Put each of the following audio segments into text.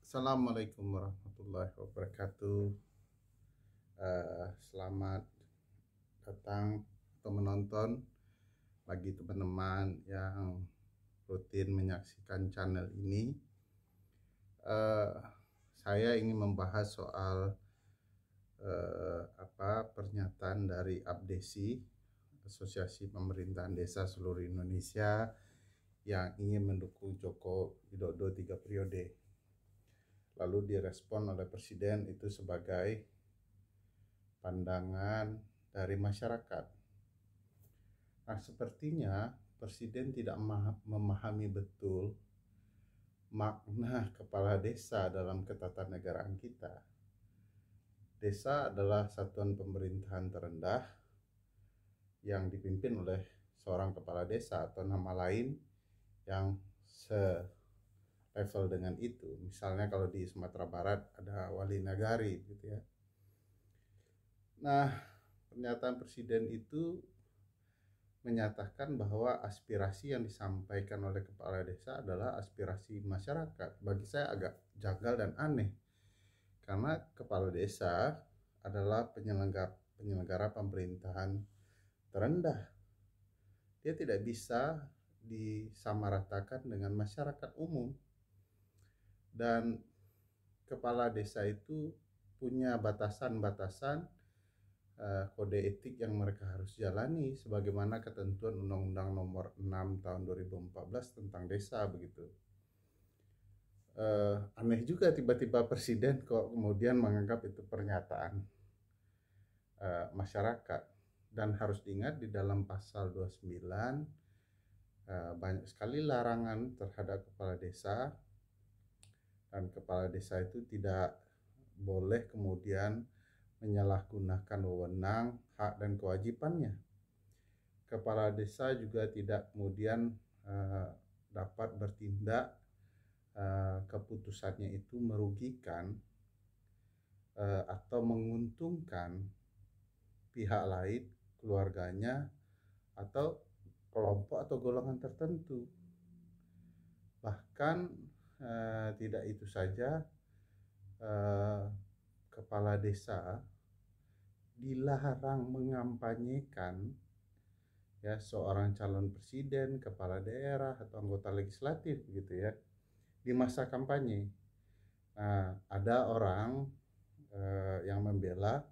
Assalamualaikum warahmatullahi wabarakatuh. Selamat datang atau menonton bagi teman-teman yang rutin menyaksikan channel ini. Saya ingin membahas soal pernyataan dari APDESI, Asosiasi Pemerintahan Desa Seluruh Indonesia, yang ingin mendukung Joko Widodo 3 periode. Lalu direspon oleh Presiden itu sebagai pandangan dari masyarakat. Nah, sepertinya Presiden tidak memahami betul makna kepala desa dalam ketatanegaraan kita. Desa adalah satuan pemerintahan terendah yang dipimpin oleh seorang kepala desa atau nama lain yang level dengan itu. Misalnya kalau di Sumatera Barat ada wali nagari gitu ya. Nah, pernyataan Presiden itu menyatakan bahwa aspirasi yang disampaikan oleh kepala desa adalah aspirasi masyarakat. Bagi saya agak janggal dan aneh, karena kepala desa adalah penyelenggara pemerintahan terendah. Dia tidak bisa disamaratakan dengan masyarakat umum. Dan kepala desa itu punya batasan-batasan kode etik yang mereka harus jalani sebagaimana ketentuan Undang-Undang Nomor 6 Tahun 2014 tentang desa begitu. Aneh juga tiba-tiba Presiden kok kemudian menganggap itu pernyataan masyarakat. Dan harus diingat di dalam pasal 29 banyak sekali larangan terhadap kepala desa, dan kepala desa itu tidak boleh kemudian menyalahgunakan wewenang, hak dan kewajibannya. Kepala desa juga tidak kemudian dapat bertindak keputusannya itu merugikan atau menguntungkan pihak lain, keluarganya, atau kelompok atau golongan tertentu. Bahkan tidak itu saja, kepala desa dilarang mengampanyekan ya seorang calon presiden, kepala daerah atau anggota legislatif gitu ya di masa kampanye. Nah, ada orang yang membela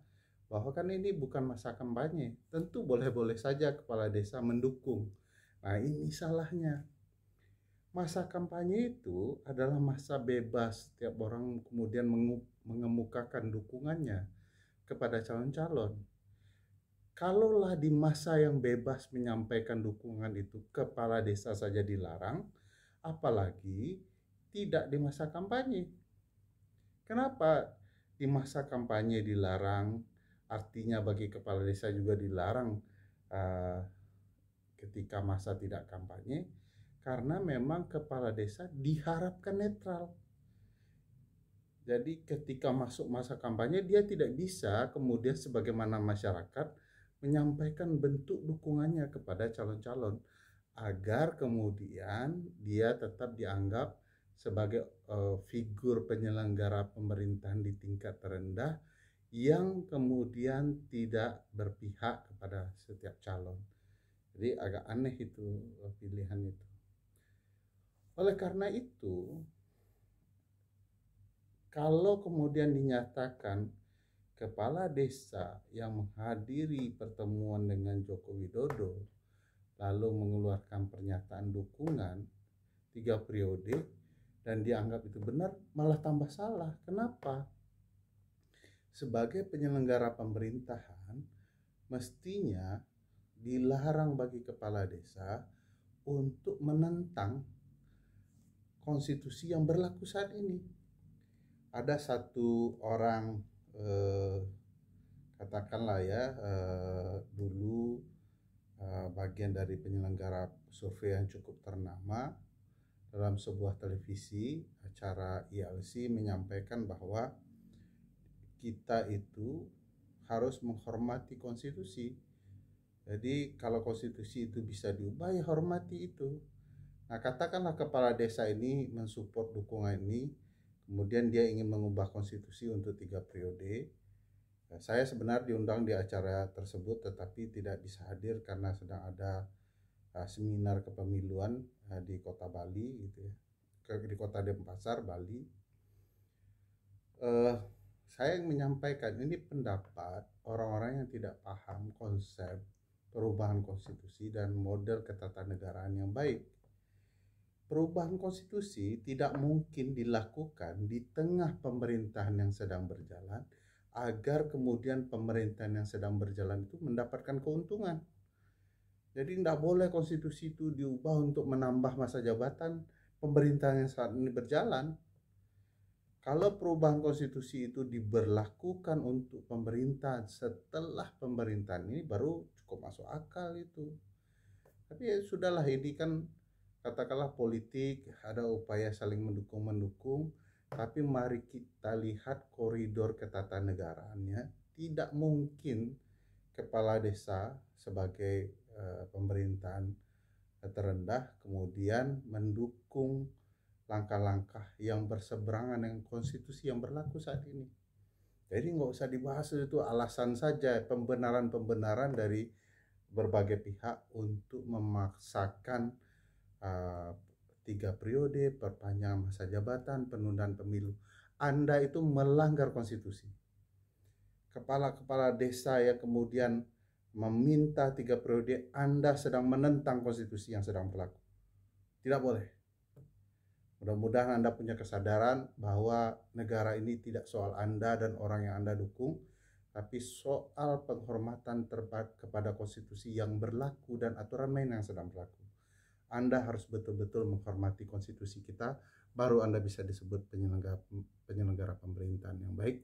bahwa kan ini bukan masa kampanye, tentu boleh-boleh saja kepala desa mendukung. Nah, ini salahnya. Masa kampanye itu adalah masa bebas, setiap orang kemudian mengemukakan dukungannya kepada calon-calon. Kalaulah di masa yang bebas menyampaikan dukungan itu kepala desa saja dilarang, apalagi tidak di masa kampanye. Kenapa di masa kampanye dilarang? Artinya bagi kepala desa juga dilarang ketika masa tidak kampanye, karena memang kepala desa diharapkan netral. Jadi ketika masuk masa kampanye dia tidak bisa kemudian sebagaimana masyarakat menyampaikan bentuk dukungannya kepada calon-calon agar kemudian dia tetap dianggap sebagai figur penyelenggara pemerintahan di tingkat terendah yang kemudian tidak berpihak kepada setiap calon. Jadi agak aneh itu pilihan itu. Oleh karena itu, kalau kemudian dinyatakan kepala desa yang menghadiri pertemuan dengan Joko Widodo lalu mengeluarkan pernyataan dukungan 3 periode dan dianggap itu benar, malah tambah salah. Kenapa? Sebagai penyelenggara pemerintahan, mestinya dilarang bagi kepala desa untuk menentang konstitusi yang berlaku saat ini. Ada satu orang katakanlah ya dulu bagian dari penyelenggara survei yang cukup ternama dalam sebuah televisi acara ILC menyampaikan bahwa kita itu harus menghormati konstitusi. Jadi kalau konstitusi itu bisa diubah ya hormati itu. Nah, katakanlah kepala desa ini mensupport dukungan ini, Kemudian dia ingin mengubah konstitusi untuk 3 periode. Saya sebenarnya diundang di acara tersebut tetapi tidak bisa hadir karena sedang ada seminar kepemiluan di kota Bali gitu ya, di kota Denpasar, Bali. Saya yang menyampaikan ini pendapat orang-orang yang tidak paham konsep perubahan konstitusi dan model ketatanegaraan yang baik. Perubahan konstitusi tidak mungkin dilakukan di tengah pemerintahan yang sedang berjalan agar kemudian pemerintahan yang sedang berjalan itu mendapatkan keuntungan. Jadi tidak boleh konstitusi itu diubah untuk menambah masa jabatan pemerintahan yang saat ini berjalan. Kalau perubahan konstitusi itu diberlakukan untuk pemerintahan setelah pemerintahan ini baru cukup masuk akal itu. Tapi ya sudahlah, ini kan katakanlah politik, ada upaya saling mendukung-mendukung, tapi mari kita lihat koridor ketatanegaranya. Tidak mungkin kepala desa sebagai pemerintahan terendah kemudian mendukung langkah-langkah yang berseberangan dengan konstitusi yang berlaku saat ini. Jadi nggak usah dibahas, itu alasan saja, pembenaran-pembenaran dari berbagai pihak untuk memaksakan 3 periode, perpanjangan masa jabatan, penundaan pemilu. Anda itu melanggar konstitusi. Kepala-kepala desa yang kemudian meminta 3 periode, Anda sedang menentang konstitusi yang sedang berlaku. Tidak boleh. Mudah-mudahan Anda punya kesadaran bahwa negara ini tidak soal Anda dan orang yang Anda dukung, tapi soal penghormatan kepada konstitusi yang berlaku dan aturan main yang sedang berlaku. Anda harus betul-betul menghormati konstitusi kita, baru Anda bisa disebut penyelenggara pemerintahan yang baik,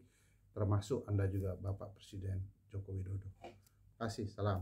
termasuk Anda juga Bapak Presiden Joko Widodo. Terima kasih, salam.